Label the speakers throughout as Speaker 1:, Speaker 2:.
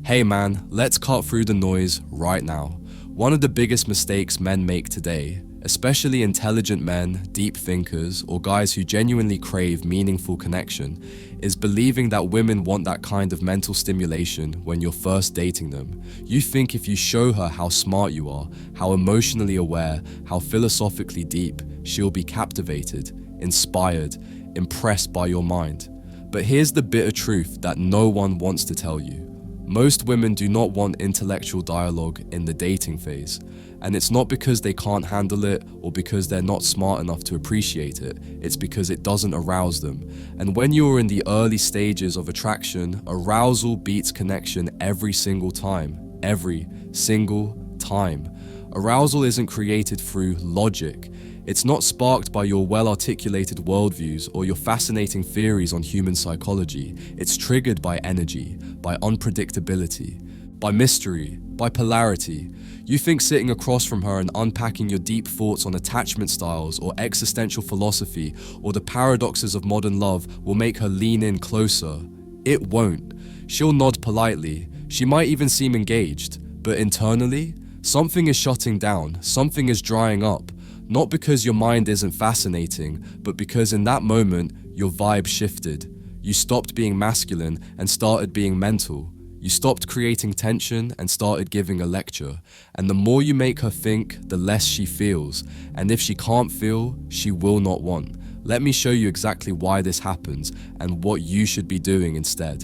Speaker 1: Hey man, let's cut through the noise right now. One of the biggest mistakes men make today, especially intelligent men, deep thinkers, or guys who genuinely crave meaningful connection, is believing that women want that kind of mental stimulation when you're first dating them. You think if you show her how smart you are, how emotionally aware, how philosophically deep, she'll be captivated, inspired, impressed by your mind. But here's the bitter truth that no one wants to tell you. Most women do not want intellectual dialogue in the dating phase, and it's not because they can't handle it or because they're not smart enough to appreciate it, it's because it doesn't arouse them. And when you're in the early stages of attraction, arousal beats connection every single time. Every single time. Arousal isn't created through logic. It's not sparked by your well-articulated worldviews or your fascinating theories on human psychology. It's triggered by energy, by unpredictability, by mystery, by polarity. You think sitting across from her and unpacking your deep thoughts on attachment styles or existential philosophy or the paradoxes of modern love will make her lean in closer. It won't. She'll nod politely. She might even seem engaged. But internally, something is shutting down. Something is drying up. Not because your mind isn't fascinating, but because in that moment, your vibe shifted. You stopped being masculine and started being mental. You stopped creating tension and started giving a lecture. And the more you make her think, the less she feels. And if she can't feel, she will not want. Let me show you exactly why this happens and what you should be doing instead.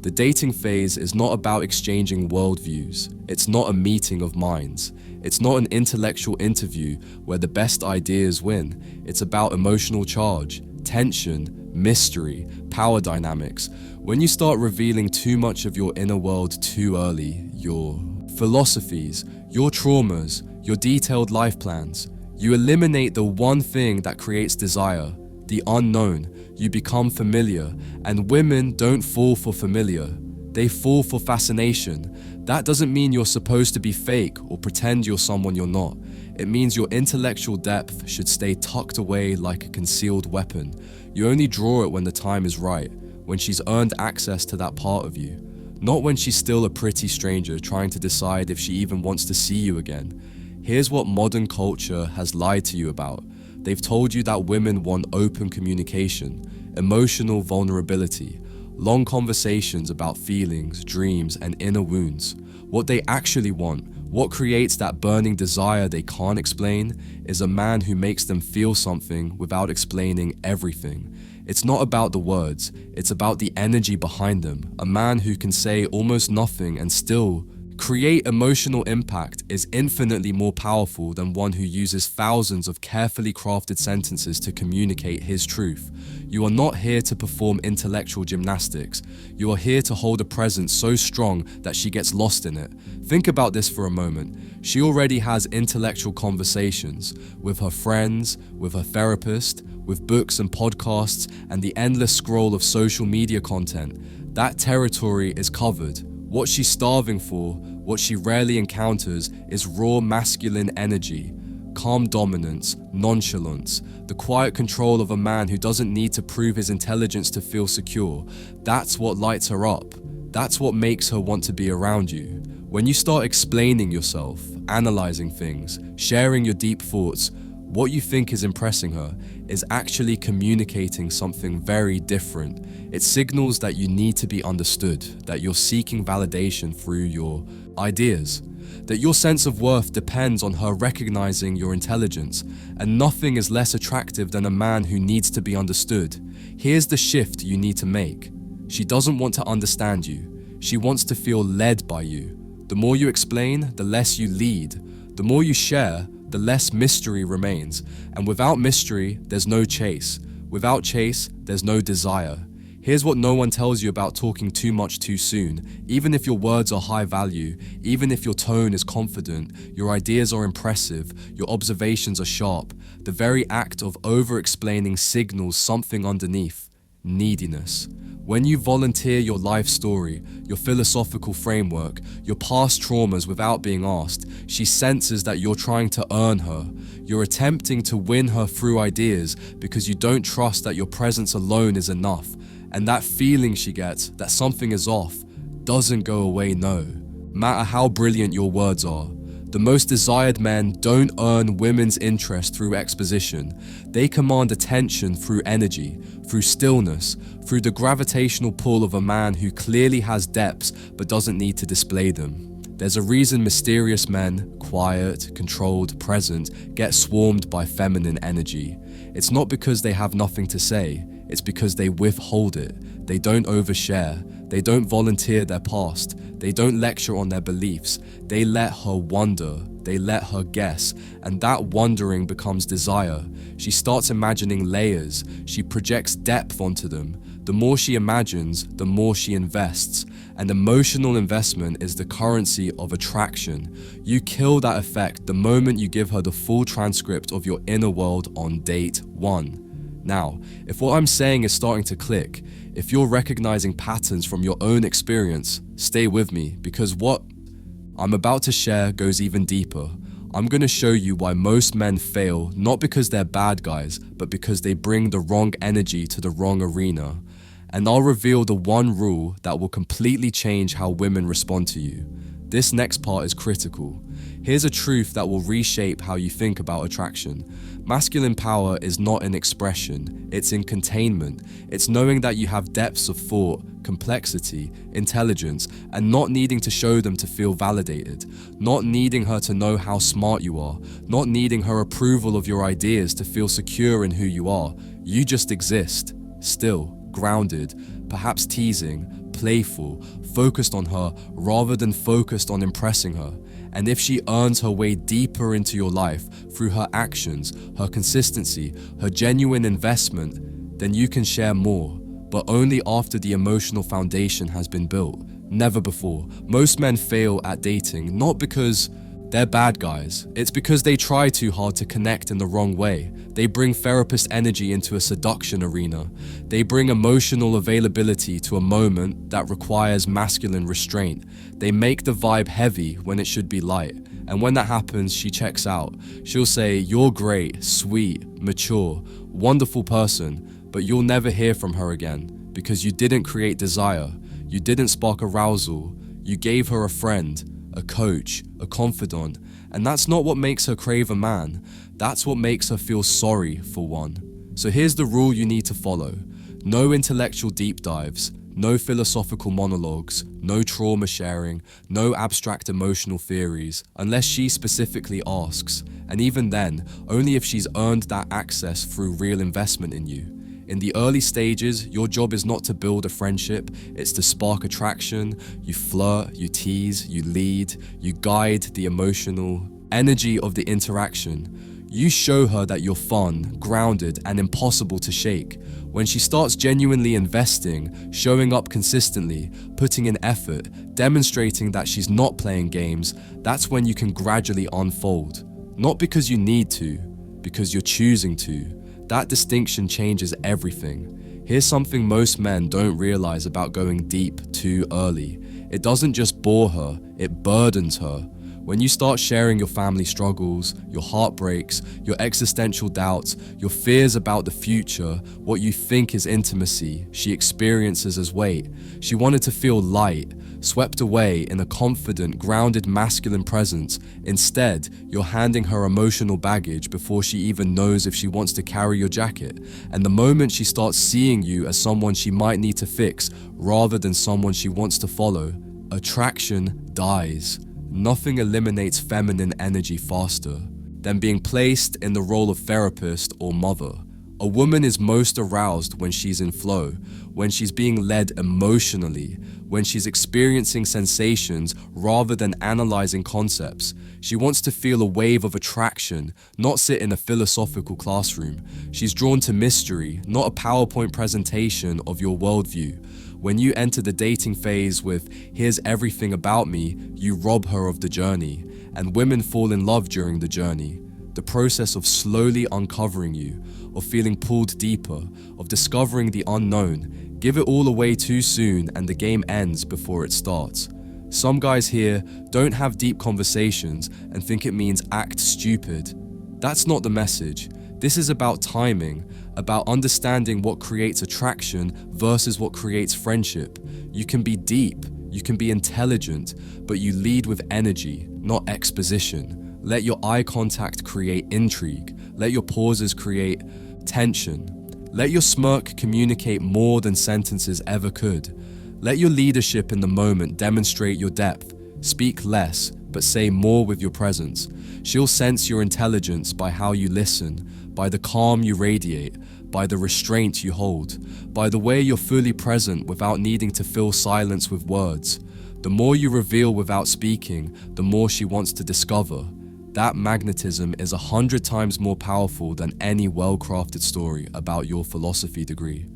Speaker 1: The dating phase is not about exchanging worldviews. It's not a meeting of minds. It's not an intellectual interview where the best ideas win. It's about emotional charge, tension, mystery, power dynamics. When you start revealing too much of your inner world too early, your philosophies, your traumas, your detailed life plans, you eliminate the one thing that creates desire, the unknown. You become familiar, and women don't fall for familiar. They fall for fascination. That doesn't mean you're supposed to be fake or pretend you're someone you're not. It means your intellectual depth should stay tucked away like a concealed weapon. You only draw it when the time is right, when she's earned access to that part of you. Not when she's still a pretty stranger trying to decide if she even wants to see you again. Here's what modern culture has lied to you about. They've told you that women want open communication, emotional vulnerability, long conversations about feelings, dreams, and inner wounds. What they actually want, what creates that burning desire they can't explain, is a man who makes them feel something without explaining everything. It's not about the words, it's about the energy behind them. A man who can say almost nothing and still create emotional impact is infinitely more powerful than one who uses thousands of carefully crafted sentences to communicate his truth. You are not here to perform intellectual gymnastics. You are here to hold a presence so strong that she gets lost in it. Think about this for a moment. She already has intellectual conversations with her friends, with her therapist, with books and podcasts, and the endless scroll of social media content. That territory is covered. What she's starving for, what she rarely encounters, is raw masculine energy, calm dominance, nonchalance, the quiet control of a man who doesn't need to prove his intelligence to feel secure. That's what lights her up. That's what makes her want to be around you. When you start explaining yourself, analyzing things, sharing your deep thoughts, what you think is impressing her is actually communicating something very different. It signals that you need to be understood, that you're seeking validation through your ideas, that your sense of worth depends on her recognizing your intelligence, and nothing is less attractive than a man who needs to be understood. Here's the shift you need to make. She doesn't want to understand you. She wants to feel led by you. The more you explain, the less you lead. The more you share, the less mystery remains. And without mystery, there's no chase. Without chase, there's no desire. Here's what no one tells you about talking too much too soon. Even if your words are high value, even if your tone is confident, your ideas are impressive, your observations are sharp, the very act of over-explaining signals something underneath: neediness. When you volunteer your life story, your philosophical framework, your past traumas without being asked, she senses that you're trying to earn her. You're attempting to win her through ideas because you don't trust that your presence alone is enough. And that feeling she gets, that something is off, doesn't go away, no matter how brilliant your words are. The most desired men don't earn women's interest through exposition. They command attention through energy, through stillness, through the gravitational pull of a man who clearly has depths but doesn't need to display them. There's a reason mysterious men, quiet, controlled, present, get swarmed by feminine energy. It's not because they have nothing to say, it's because they withhold it. They don't overshare. They don't volunteer their past. They don't lecture on their beliefs. They let her wonder. They let her guess. And that wondering becomes desire. She starts imagining layers. She projects depth onto them. The more she imagines, the more she invests. And emotional investment is the currency of attraction. You kill that effect the moment you give her the full transcript of your inner world on date 1. Now, if what I'm saying is starting to click, if you're recognizing patterns from your own experience, stay with me, because what I'm about to share goes even deeper. I'm going to show you why most men fail, not because they're bad guys, but because they bring the wrong energy to the wrong arena. And I'll reveal the one rule that will completely change how women respond to you. This next part is critical. Here's a truth that will reshape how you think about attraction. Masculine power is not in expression, it's in containment. It's knowing that you have depths of thought, complexity, intelligence, and not needing to show them to feel validated. Not needing her to know how smart you are. Not needing her approval of your ideas to feel secure in who you are. You just exist, still, grounded, perhaps teasing, playful, focused on her rather than focused on impressing her. And if she earns her way deeper into your life through her actions, her consistency, her genuine investment, then you can share more, but only after the emotional foundation has been built, never before. Most men fail at dating, not because they're bad guys. It's because they try too hard to connect in the wrong way. They bring therapist energy into a seduction arena. They bring emotional availability to a moment that requires masculine restraint. They make the vibe heavy when it should be light. And when that happens, she checks out. She'll say, "You're great, sweet, mature, wonderful person," but you'll never hear from her again because you didn't create desire. You didn't spark arousal. You gave her a friend, a coach, a confidant, and that's not what makes her crave a man. That's what makes her feel sorry for one. So here's the rule you need to follow. No intellectual deep dives, no philosophical monologues, no trauma sharing, no abstract emotional theories, unless she specifically asks. And even then, only if she's earned that access through real investment in you. In the early stages, your job is not to build a friendship, it's to spark attraction. You flirt, you tease, you lead, you guide the emotional energy of the interaction. You show her that you're fun, grounded, and impossible to shake. When she starts genuinely investing, showing up consistently, putting in effort, demonstrating that she's not playing games, that's when you can gradually unfold. Not because you need to, because you're choosing to. That distinction changes everything. Here's something most men don't realize about going deep too early. It doesn't just bore her, it burdens her. When you start sharing your family struggles, your heartbreaks, your existential doubts, your fears about the future, what you think is intimacy, she experiences as weight. She wanted to feel light, swept away in a confident, grounded masculine presence. Instead, you're handing her emotional baggage before she even knows if she wants to carry your jacket. And the moment she starts seeing you as someone she might need to fix rather than someone she wants to follow, attraction dies. Nothing eliminates feminine energy faster than being placed in the role of therapist or mother. A woman is most aroused when she's in flow, when she's being led emotionally, when she's experiencing sensations rather than analyzing concepts. She wants to feel a wave of attraction, not sit in a philosophical classroom. She's drawn to mystery, not a PowerPoint presentation of your worldview. When you enter the dating phase with, "Here's everything about me," you rob her of the journey. And women fall in love during the journey. The process of slowly uncovering you, of feeling pulled deeper, of discovering the unknown. Give it all away too soon and the game ends before it starts. Some guys here don't have deep conversations and think it means act stupid. That's not the message. This is about timing, about understanding what creates attraction versus what creates friendship. You can be deep, You can be intelligent, but you lead with energy, not exposition. Let your eye contact create intrigue. Let your pauses create tension. Let your smirk communicate more than sentences ever could. Let your leadership in the moment demonstrate your depth. Speak less, but say more with your presence. She'll sense your intelligence by how you listen, by the calm you radiate, by the restraint you hold, by the way you're fully present without needing to fill silence with words. The more you reveal without speaking, the more she wants to discover. That magnetism is 100 times more powerful than any well-crafted story about your philosophy degree.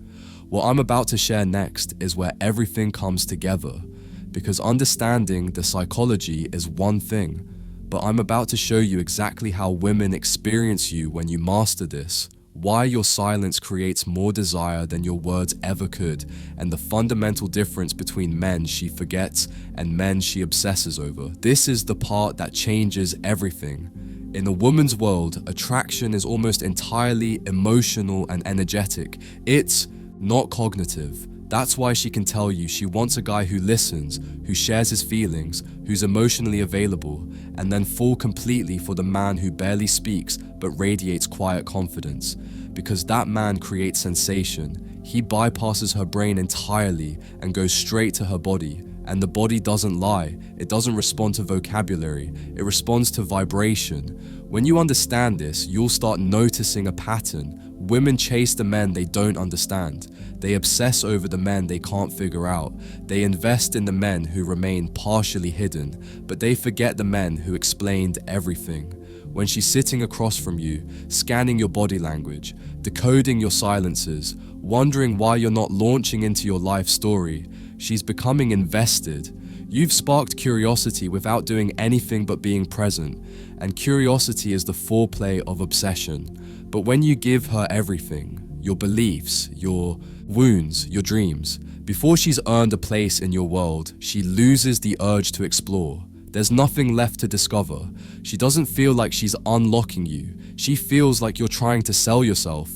Speaker 1: What I'm about to share next is where everything comes together, because understanding the psychology is one thing, but I'm about to show you exactly how women experience you when you master this, why your silence creates more desire than your words ever could, and the fundamental difference between men she forgets and men she obsesses over. This is the part that changes everything. In a woman's world, attraction is almost entirely emotional and energetic. It's not cognitive. That's why she can tell you she wants a guy who listens, who shares his feelings, who's emotionally available, and then fall completely for the man who barely speaks but radiates quiet confidence. Because that man creates sensation. He bypasses her brain entirely and goes straight to her body. And the body doesn't lie. It doesn't respond to vocabulary. It responds to vibration. When you understand this, you'll start noticing a pattern. Women chase the men they don't understand. They obsess over the men they can't figure out. They invest in the men who remain partially hidden, but they forget the men who explained everything. When she's sitting across from you, scanning your body language, decoding your silences, wondering why you're not launching into your life story, she's becoming invested. You've sparked curiosity without doing anything but being present, and curiosity is the foreplay of obsession. But when you give her everything, your beliefs, your wounds, your dreams, before she's earned a place in your world, she loses the urge to explore. There's nothing left to discover. She doesn't feel like she's unlocking you. She feels like you're trying to sell yourself.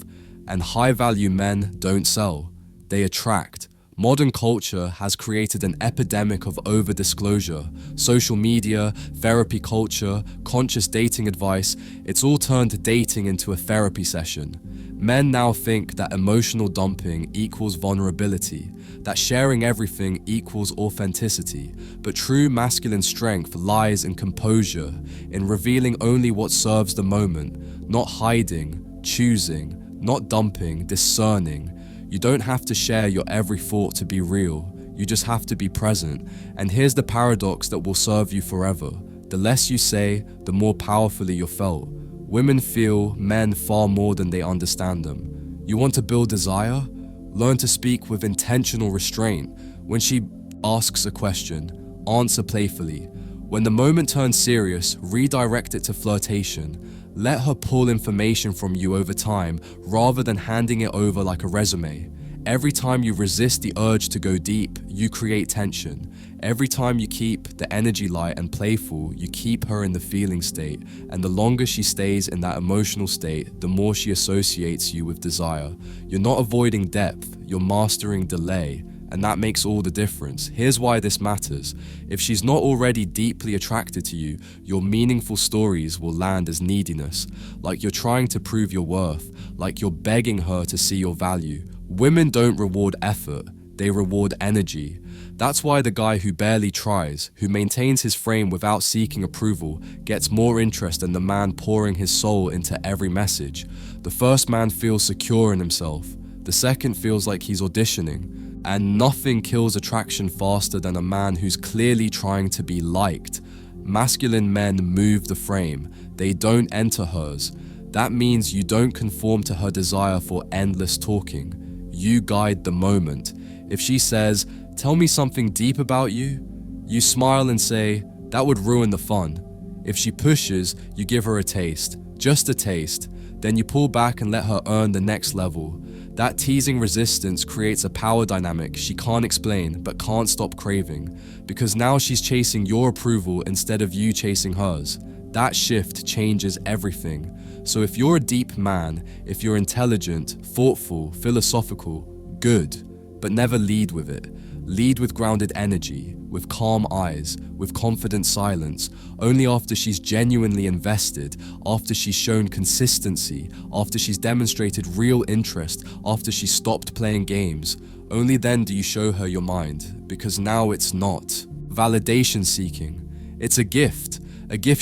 Speaker 1: And high-value men don't sell. They attract. Modern culture has created an epidemic of overdisclosure. Social media, therapy culture, conscious dating advice, it's all turned dating into a therapy session. Men now think that emotional dumping equals vulnerability, that sharing everything equals authenticity, but true masculine strength lies in composure, in revealing only what serves the moment, not hiding, choosing, not dumping, discerning. You don't have to share your every thought to be real, you just have to be present. And here's the paradox that will serve you forever. The less you say, the more powerfully you're felt. Women feel men far more than they understand them. You want to build desire? Learn to speak with intentional restraint. When she asks a question, answer playfully. When the moment turns serious, redirect it to flirtation. Let her pull information from you over time rather than handing it over like a resume. Every time you resist the urge to go deep, you create tension. Every time you keep the energy light and playful, you keep her in the feeling state. And the longer she stays in that emotional state, the more she associates you with desire. You're not avoiding depth, you're mastering delay. And that makes all the difference. Here's why this matters. If she's not already deeply attracted to you, your meaningful stories will land as neediness, like you're trying to prove your worth, like you're begging her to see your value. Women don't reward effort, they reward energy. That's why the guy who barely tries, who maintains his frame without seeking approval, gets more interest than the man pouring his soul into every message. The first man feels secure in himself. The second feels like he's auditioning. And nothing kills attraction faster than a man who's clearly trying to be liked. Masculine men move the frame. They don't enter hers. That means you don't conform to her desire for endless talking. You guide the moment. If she says, "Tell me something deep about you," you smile and say, "That would ruin the fun." If she pushes, you give her a taste, just a taste. Then you pull back and let her earn the next level. That teasing resistance creates a power dynamic she can't explain but can't stop craving, because now she's chasing your approval instead of you chasing hers. That shift changes everything. So if you're a deep man, if you're intelligent, thoughtful, philosophical, good, but never lead with it. Lead with grounded energy. with calm eyes, with confident silence, only after she's genuinely invested, after she's shown consistency, after she's demonstrated real interest, after she's stopped playing games. Only then do you show her your mind, because now it's not validation seeking. It's a gift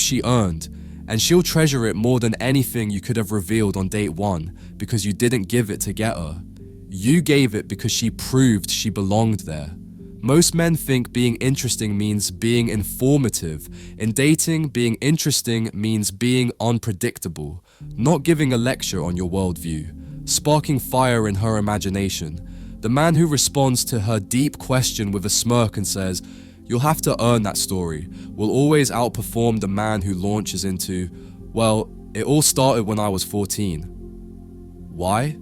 Speaker 1: she earned, and she'll treasure it more than anything you could have revealed on date one, because you didn't give it to get her. You gave it because she proved she belonged there. Most men think being interesting means being informative. In dating, being interesting means being unpredictable, not giving a lecture on your worldview, sparking fire in her imagination. The man who responds to her deep question with a smirk and says, "You'll have to earn that story," will always outperform the man who launches into, "Well, it all started when I was 14. Why?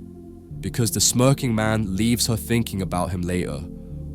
Speaker 1: Because the smirking man leaves her thinking about him later,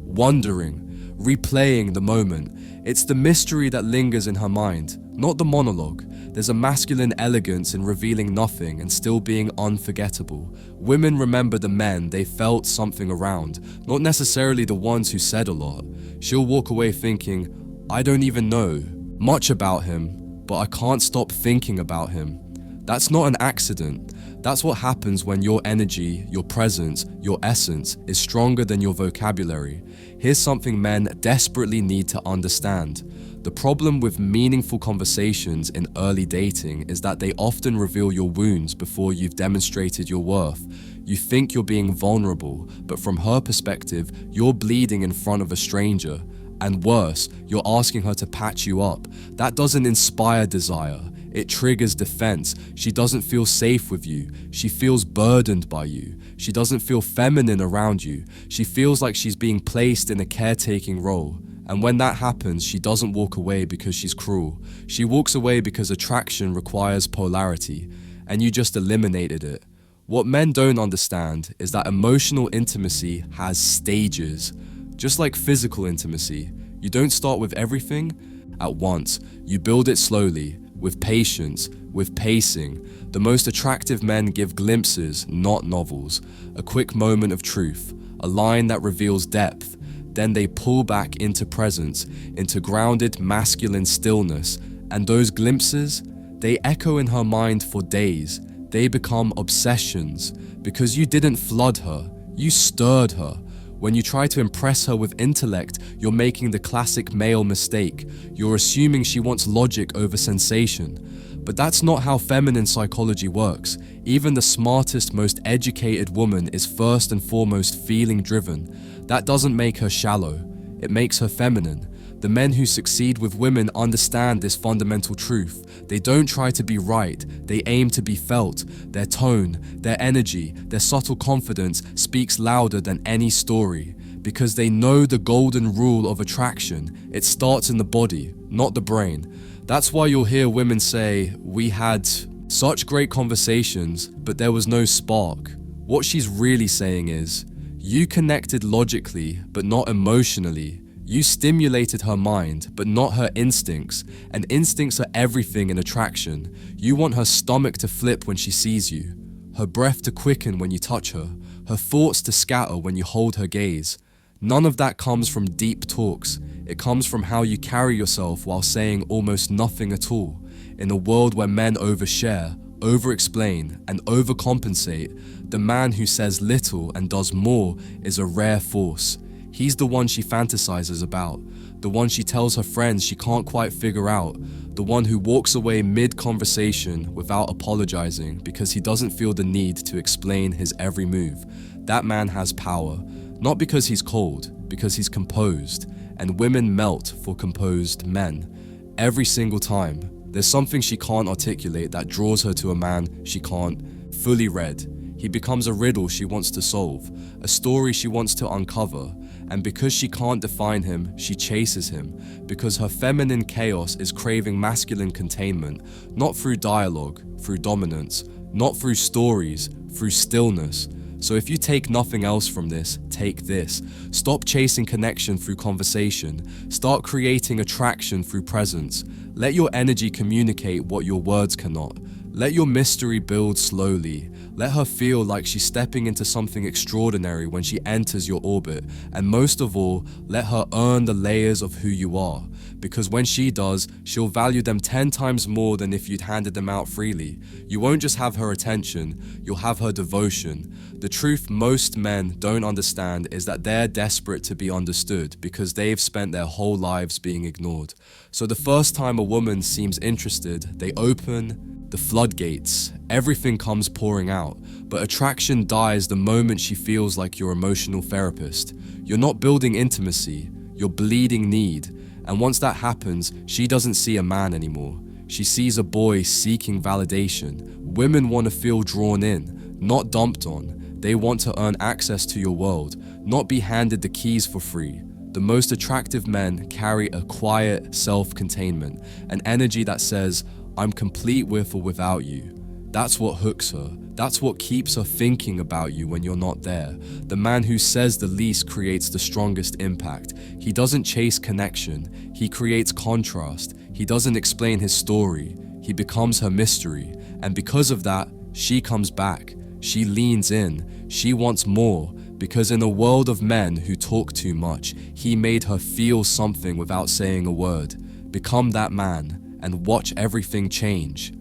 Speaker 1: wondering, replaying the moment. It's the mystery that lingers in her mind, not the monologue. There's a masculine elegance in revealing nothing and still being unforgettable. Women remember the men they felt something around, not necessarily the ones who said a lot. She'll walk away thinking, "I don't even know much about him, but I can't stop thinking about him." That's not an accident. That's what happens when your energy, your presence, your essence is stronger than your vocabulary. Here's something men desperately need to understand. The problem with meaningful conversations in early dating is that they often reveal your wounds before you've demonstrated your worth. You think you're being vulnerable, but from her perspective, you're bleeding in front of a stranger. And worse, you're asking her to patch you up. That doesn't inspire desire. It triggers defense. She doesn't feel safe with you. She feels burdened by you. She doesn't feel feminine around you. She feels like she's being placed in a caretaking role. And when that happens, she doesn't walk away because she's cruel. She walks away because attraction requires polarity, and you just eliminated it. What men don't understand is that emotional intimacy has stages. Just like physical intimacy, you don't start with everything at once. You build it slowly, with patience, with pacing. The most attractive men give glimpses, not novels. A quick moment of truth, a line that reveals depth. Then they pull back into presence, into grounded masculine stillness. And those glimpses, they echo in her mind for days. They become obsessions, because you didn't flood her, you stirred her. When you try to impress her with intellect, you're making the classic male mistake. You're assuming she wants logic over sensation. But that's not how feminine psychology works. Even the smartest, most educated woman is first and foremost feeling driven. That doesn't make her shallow, it makes her feminine. The men who succeed with women understand this fundamental truth. They don't try to be right, they aim to be felt. Their tone, their energy, their subtle confidence speaks louder than any story. Because they know the golden rule of attraction. It starts in the body, not the brain. That's why you'll hear women say, "We had such great conversations, but there was no spark." What she's really saying is, you connected logically, but not emotionally. You stimulated her mind, but not her instincts, and instincts are everything in attraction. You want her stomach to flip when she sees you, her breath to quicken when you touch her, her thoughts to scatter when you hold her gaze. None of that comes from deep talks. It comes from how you carry yourself while saying almost nothing at all. In a world where men overshare, over-explain, and overcompensate, the man who says little and does more is a rare force. He's the one she fantasizes about, the one she tells her friends she can't quite figure out, the one who walks away mid-conversation without apologizing because he doesn't feel the need to explain his every move. That man has power, not because he's cold, because he's composed, and women melt for composed men. Every single time, there's something she can't articulate that draws her to a man she can't. Fully read. He becomes a riddle she wants to solve, a story she wants to uncover, and because she can't define him, she chases him, because her feminine chaos is craving masculine containment, not through dialogue, through dominance, not through stories, through stillness. So if you take nothing else from this, take this. Stop chasing connection through conversation. Start creating attraction through presence. Let your energy communicate what your words cannot. Let your mystery build slowly. Let her feel like she's stepping into something extraordinary when she enters your orbit, and most of all, let her earn the layers of who you are, because when she does, she'll value them 10 times more than if you'd handed them out freely. You won't just have her attention, you'll have her devotion. The truth most men don't understand is that they're desperate to be understood because they've spent their whole lives being ignored. So the first time a woman seems interested, they open the floodgates, everything comes pouring out, but attraction dies the moment she feels like your emotional therapist. You're not building intimacy, you're bleeding need, and once that happens, she doesn't see a man anymore. She sees a boy seeking validation. Women want to feel drawn in, not dumped on. They want to earn access to your world, not be handed the keys for free. The most attractive men carry a quiet self-containment, an energy that says, I'm complete with or without you. That's what hooks her. That's what keeps her thinking about you when you're not there. The man who says the least creates the strongest impact. He doesn't chase connection. He creates contrast. He doesn't explain his story. He becomes her mystery. And because of that, she comes back. She leans in. She wants more. Because in a world of men who talk too much, he made her feel something without saying a word. Become that man and watch everything change.